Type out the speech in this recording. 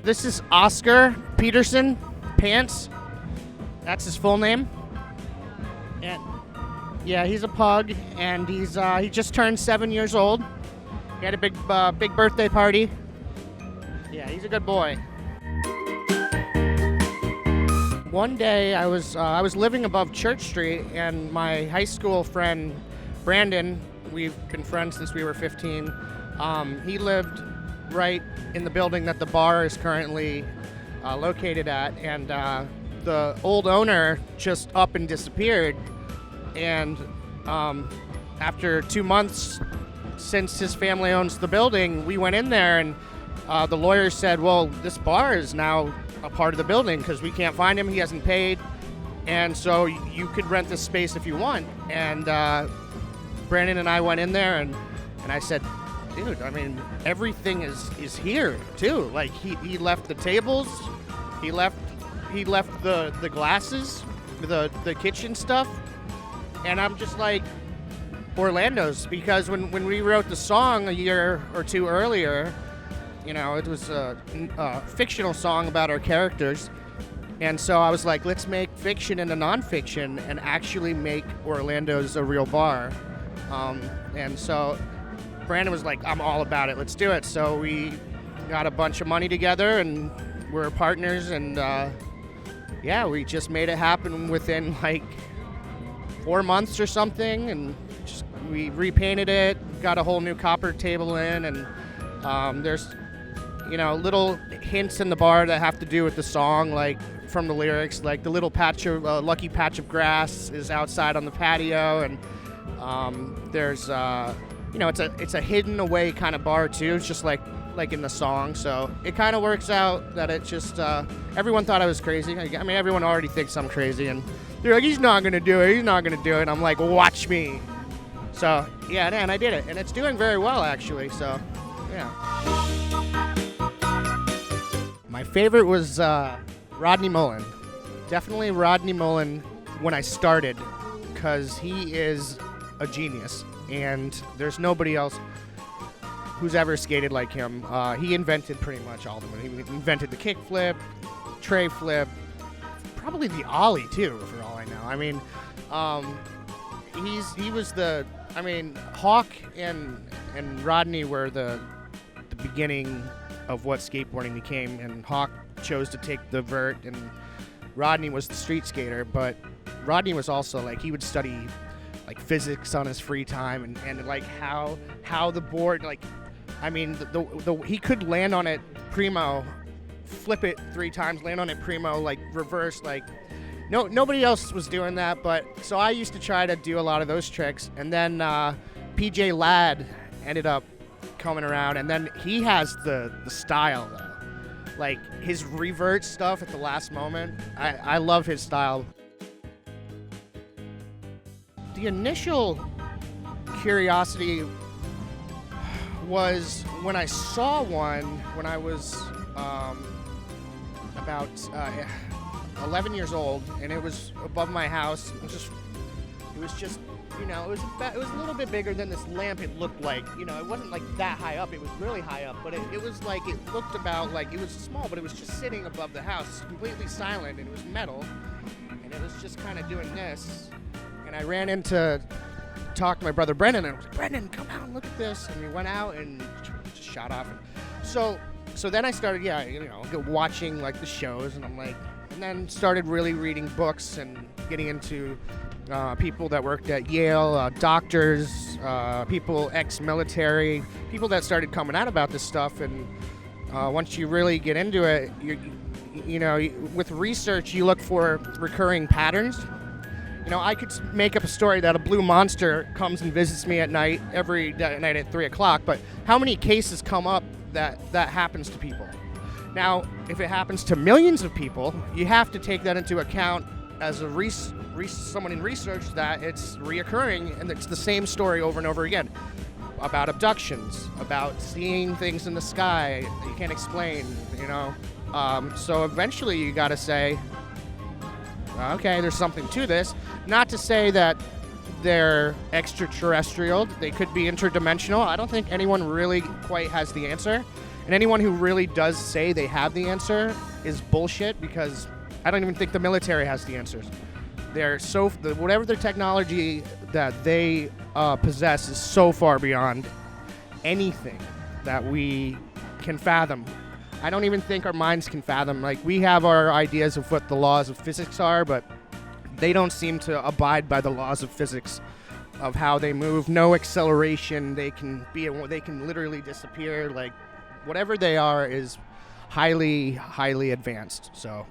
This is Oscar Peterson Pants. That's his full name. And yeah, he's a pug, and he just turned 7 years old. He had a big birthday party. Yeah, he's a good boy. One day I was living above Church Street, and my high school friend Brandon, we've been friends since we were 15. He lived right in the building that the bar is currently located at, and the old owner just up and disappeared. And after 2 months since his family owns the building, we went in there, and the lawyer said, well, this bar is now a part of the building because we can't find him. He hasn't paid. And so you could rent this space if you want. And Brandon and I went in there, and I said, dude, I mean, everything is here too. Like he left the tables, he left the glasses, the kitchen stuff. And I'm just like, Orlando's, because when we wrote the song a year or two earlier, you know, it was a fictional song about our characters. And so I was like, let's make fiction into nonfiction and actually make Orlando's a real bar. And so Brandon was like, I'm all about it. Let's do it. So we got a bunch of money together, and we're partners. And yeah, we just made it happen within like 4 months or something. And we repainted it, got a whole new copper table in, and there's, you know, little hints in the bar that have to do with the song, like from the lyrics, like the little lucky patch of grass is outside on the patio, and there's you know, it's a hidden away kind of bar too. It's just like in the song, so it kind of works out that it just everyone thought I was crazy. I mean, everyone already thinks I'm crazy, and they're like, he's not gonna do it. He's not gonna do it. I'm like, watch me. So yeah, and I did it, and it's doing very well actually. So yeah. My favorite was Rodney Mullen. Definitely Rodney Mullen when I started, because he is a genius, and there's nobody else who's ever skated like him. He invented pretty much all of them. He invented the kick flip, tray flip, probably the ollie too, for all I know. I mean, he was the. I mean, Hawk and Rodney were the beginning of what skateboarding became, and Hawk chose to take the vert, and Rodney was the street skater. But Rodney was also like, he would study like physics on his free time, and like how the board, like, I mean, he could land on it primo, flip it 3 times, land on it primo, like reverse, like nobody else was doing that. But so I used to try to do a lot of those tricks, and then PJ Ladd ended up coming around, and then he has the style though, like his revert stuff at the last moment. I love his style. The initial curiosity was when I saw one when I was about 11 years old, and it was above my house. It was just, you know, it was a little bit bigger than this lamp. It looked like, you know, it wasn't like that high up. It was really high up, but it was like, it looked about like, it was small, but it was just sitting above the house, completely silent, and it was metal, and it was just kind of doing this. And I ran in to talk to my brother Brendan, and I was like, Brendan, come out and look at this. And we went out and just shot off. So then I started, watching like the shows, and I'm like, and then started really reading books and getting into people that worked at Yale, doctors, people ex-military, people that started coming out about this stuff. And once you really get into it, you know, with research, you look for recurring patterns. You know, I could make up a story that a blue monster comes and visits me at night, every night at 3 o'clock, but how many cases come up that happens to people? Now, if it happens to millions of people, you have to take that into account as a someone in research, that it's reoccurring, and it's the same story over and over again. About abductions, about seeing things in the sky that you can't explain, you know. So eventually you gotta say, okay, there's something to this. Not to say that they're extraterrestrial. They could be interdimensional. I don't think anyone really quite has the answer. And anyone who really does say they have the answer is bullshit, because I don't even think the military has the answers. They're whatever their technology that they possess is so far beyond anything that we can fathom. I don't even think our minds can fathom. Like, we have our ideas of what the laws of physics are, but they don't seem to abide by the laws of physics of how they move. No acceleration. They can literally disappear. Like, whatever they are is highly, highly advanced. So